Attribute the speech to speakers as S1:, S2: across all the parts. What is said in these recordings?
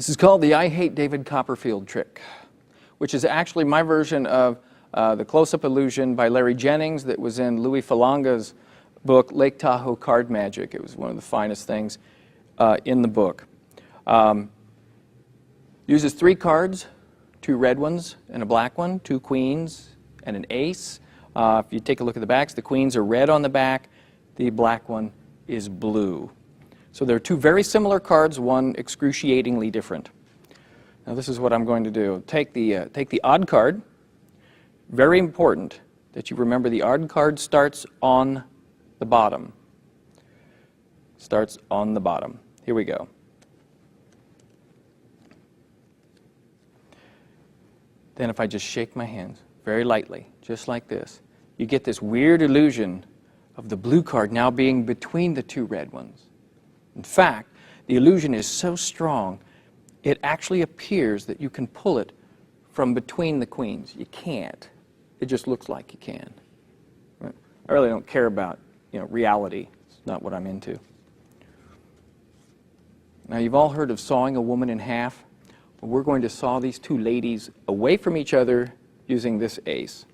S1: This is called the I Hate David Copperfield trick, which is actually my version of the close-up illusion by Larry Jennings that was in Louis Falanga's book, Lake Tahoe Card Magic. It was one of the finest things in the book. Uses 3 cards, 2 red ones and a black one, 2 queens and an ace. If you take a look at the backs, the queens are red on the back, the black one is blue. So there are 2 very similar cards, one excruciatingly different. Now this is what I'm going to do. Take the odd card. Very important that you remember the odd card starts on the bottom. Starts on the bottom. Here we go. Then if I just shake my hands very lightly, just like this, you get this weird illusion of the blue card now being between the 2 red ones. In fact, the illusion is so strong, it actually appears that you can pull it from between the queens. You can't. It just looks like you can. I really don't care about, reality. It's not what I'm into. Now, you've all heard of sawing a woman in half. Well, we're going to saw these 2 ladies away from each other using this ace.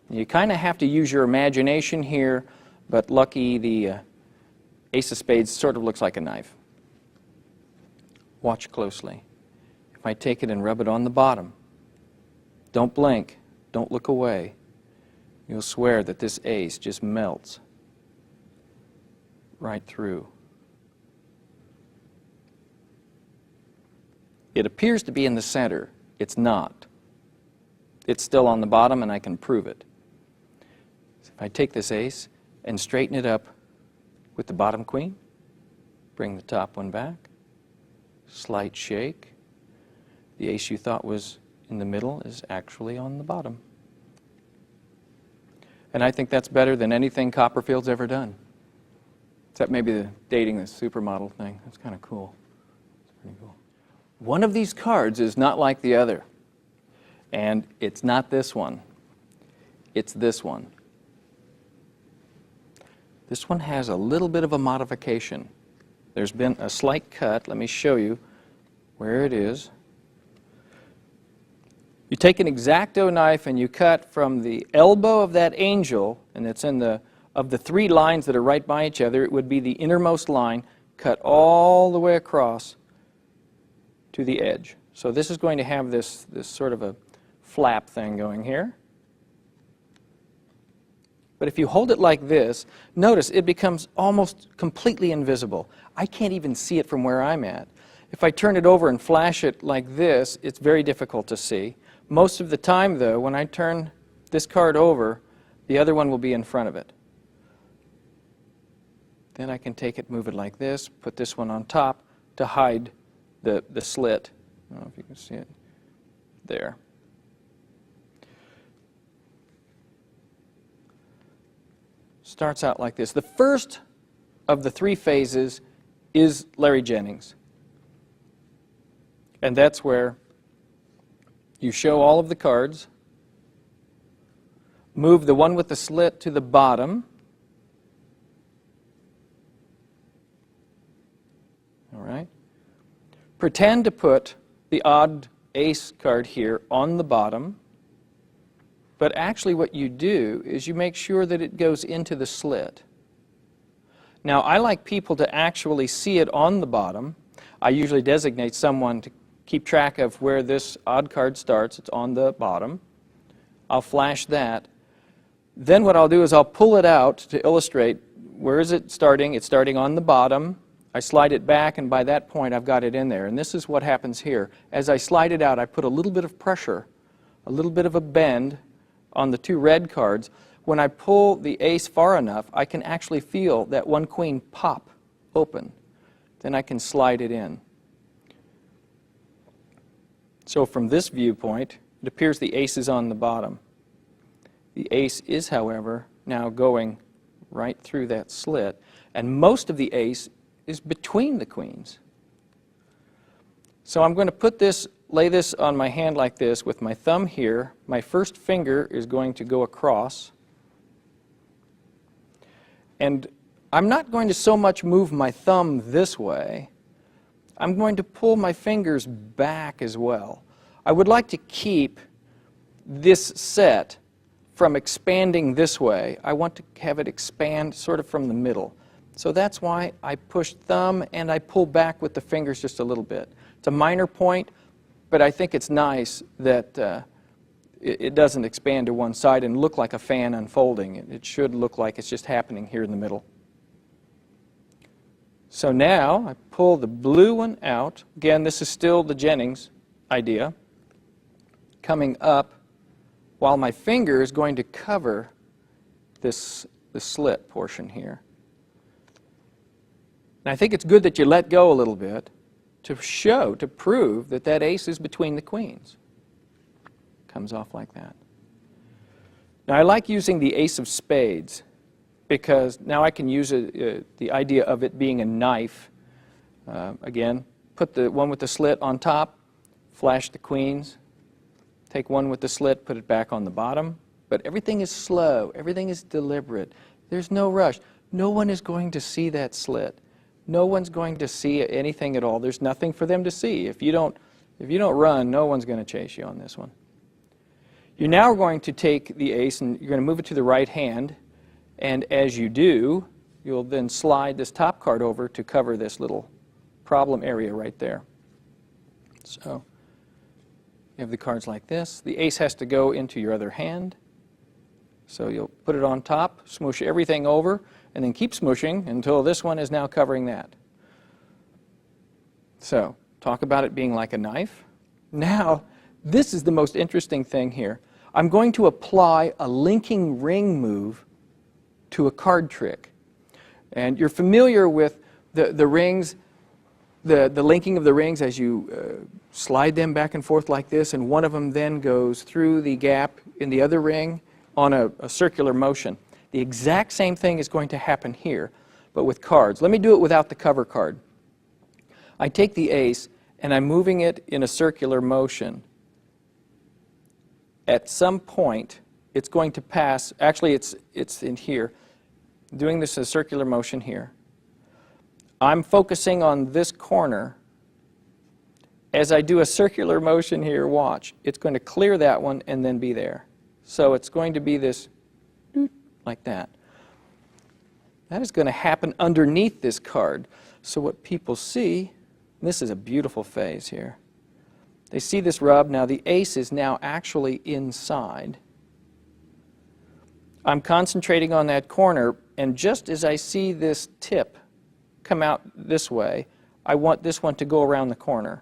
S1: You kind of have to use your imagination here, but lucky the ace of spades sort of looks like a knife. Watch closely. If I take it and rub it on the bottom, don't blink, don't look away, you'll swear that this ace just melts right through. It appears to be in the center. It's not. It's still on the bottom, and I can prove it. So if I take this ace and straighten it up with the bottom queen, bring the top one back, slight shake, the ace you thought was in the middle is actually on the bottom. And I think that's better than anything Copperfield's ever done. Except maybe the dating the supermodel thing. That's kind of cool. It's pretty cool. One of these cards is not like the other. And it's not this one. It's this one. This one has a little bit of a modification. There's been a slight cut. Let me show you where it is. You take an X-Acto knife and you cut from the elbow of that angel, and it's in of the 3 lines that are right by each other, it would be the innermost line, cut all the way across to the edge. So this is going to have this sort of a flap thing going here. But if you hold it like this, notice it becomes almost completely invisible. I can't even see it from where I'm at. If I turn it over and flash it like this, it's very difficult to see. Most of the time, though, when I turn this card over, the other one will be in front of it. Then I can take it, move it like this, put this one on top to hide the slit. I don't know if you can see it there. Starts out like this. The first of the 3 phases is Larry Jennings. And that's where you show all of the cards, move the one with the slit to the bottom, all right? Pretend to put the odd ace card here on the bottom, but actually what you do is you make sure that it goes into the slit. Now, I like people to actually see it on the bottom. I usually designate someone to keep track of where this odd card starts. It's on the bottom. I'll flash that. Then what I'll do is I'll pull it out to illustrate where is it starting. It's starting on the bottom. I slide it back, and by that point I've got it in there. And this is what happens here. As I slide it out, I put a little bit of pressure, a little bit of a bend on the 2 red cards. When I pull the ace far enough, I can actually feel that one queen pop open. Then I can slide it in. So from this viewpoint, it appears the ace is on the bottom. The ace is, however, now going right through that slit, and most of the ace is between the queens. So I'm going to put this, lay this on my hand like this with my thumb here. My first finger is going to go across. And I'm not going to so much move my thumb this way. I'm going to pull my fingers back as well. I would like to keep this set from expanding this way. I want to have it expand sort of from the middle. So that's why I push thumb and I pull back with the fingers just a little bit. It's a minor point, but I think it's nice that it doesn't expand to one side and look like a fan unfolding. It should look like it's just happening here in the middle. So now I pull the blue one out. Again, this is still the Jennings idea. Coming up while my finger is going to cover the slit portion here. And I think it's good that you let go a little bit to prove that that ace is between the queens. Comes off like that. Now I like using the ace of spades because now I can use the idea of it being a knife. Again, put the one with the slit on top, flash the queens, take one with the slit, put it back on the bottom. But everything is slow, everything is deliberate. There's no rush. No one is going to see that slit. No one's going to see anything at all. There's nothing for them to see. If you don't run, no one's going to chase you on this one. You're now going to take the ace and you're going to move it to the right hand. And as you do, you'll then slide this top card over to cover this little problem area right there. So you have the cards like this. The ace has to go into your other hand. So you'll put it on top, smoosh everything over, and then keep smooshing until this one is now covering that. So talk about it being like a knife. Now, this is the most interesting thing here. I'm going to apply a linking ring move to a card trick. And you're familiar with the rings, the linking of the rings as you slide them back and forth like this, and one of them then goes through the gap in the other ring on a circular motion. The exact same thing is going to happen here, but with cards. Let me do it without the cover card. I take the ace and I'm moving it in a circular motion. At some point, it's going to pass. Actually, it's in here. Doing this in a circular motion here. I'm focusing on this corner. As I do a circular motion here, watch. It's going to clear that one and then be there. So it's going to be this like that. That is going to happen underneath this card. So what people see, this is a beautiful phase here. They see this rub. Now the ace is now actually inside. I'm concentrating on that corner, and just as I see this tip come out this way, I want this one to go around the corner.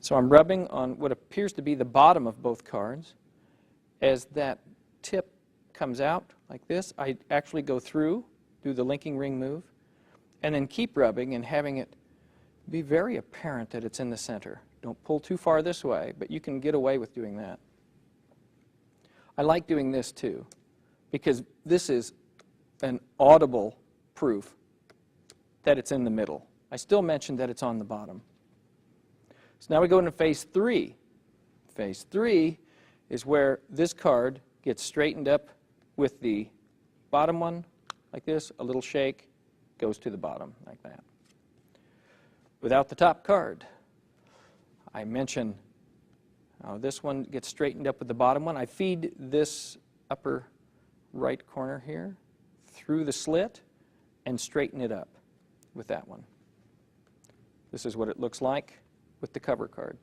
S1: So I'm rubbing on what appears to be the bottom of both cards. As that tip comes out like this, I actually go through, do the linking ring move, and then keep rubbing and having it be very apparent that it's in the center. Don't pull too far this way, but you can get away with doing that. I like doing this too, because this is an audible proof that it's in the middle. I still mentioned that it's on the bottom. So now we go into phase 3. Phase 3 is where this card gets straightened up with the bottom one like this, a little shake, goes to the bottom like that. Without the top card, I mention this one gets straightened up with the bottom one. I feed this upper right corner here through the slit and straighten it up with that one. This is what it looks like with the cover card.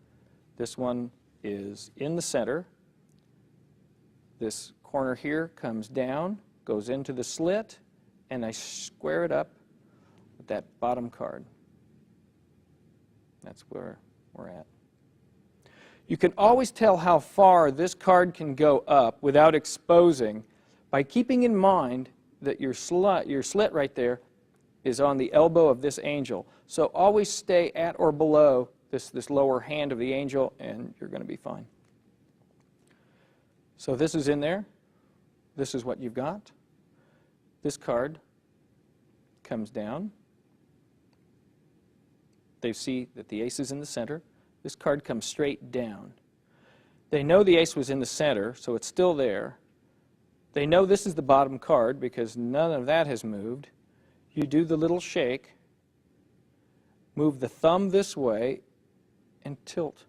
S1: This one is in the center. This corner here comes down, goes into the slit, and I square it up with that bottom card. That's where we're at. You can always tell how far this card can go up without exposing by keeping in mind that your slit right there is on the elbow of this angel. So always stay at or below this lower hand of the angel, and you're going to be fine. So this is in there. This is what you've got. This card comes down. They see that the ace is in the center. This card comes straight down. They know the ace was in the center, so it's still there. They know this is the bottom card because none of that has moved. You do the little shake. Move the thumb this way and tilt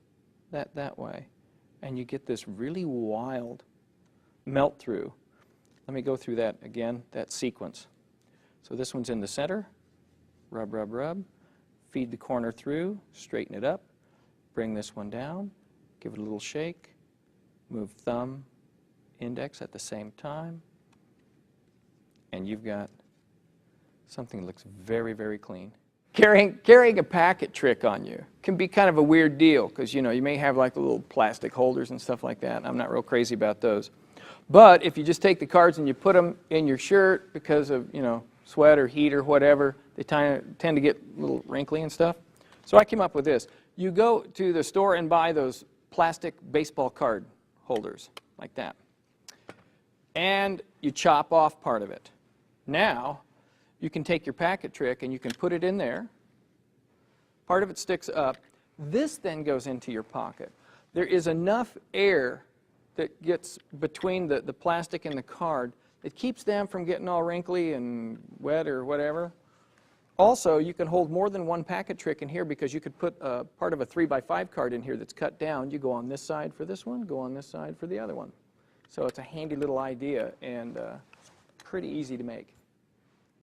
S1: that way. And you get this really wild melt through. Let me go through that again, that sequence. So this one's in the center. Rub, rub, rub. Feed the corner through, straighten it up. Bring this one down. Give it a little shake. Move thumb, index at the same time. And you've got something that looks very, very clean. Carrying a packet trick on you can be kind of a weird deal because, you know, you may have like the little plastic holders and stuff like that. I'm not real crazy about those. But if you just take the cards and you put them in your shirt because of, you know, sweat or heat or whatever, they tend to get a little wrinkly and stuff. So I came up with this. You go to the store and buy those plastic baseball card holders like that. And you chop off part of it. Now, you can take your packet trick and you can put it in there. Part of it sticks up. This then goes into your pocket. There is enough air that gets between the plastic and the card that keeps them from getting all wrinkly and wet or whatever. Also, you can hold more than one packet trick in here because you could put part of a 3x5 card in here that's cut down. You go on this side for this one, go on this side for the other one. So it's a handy little idea and pretty easy to make.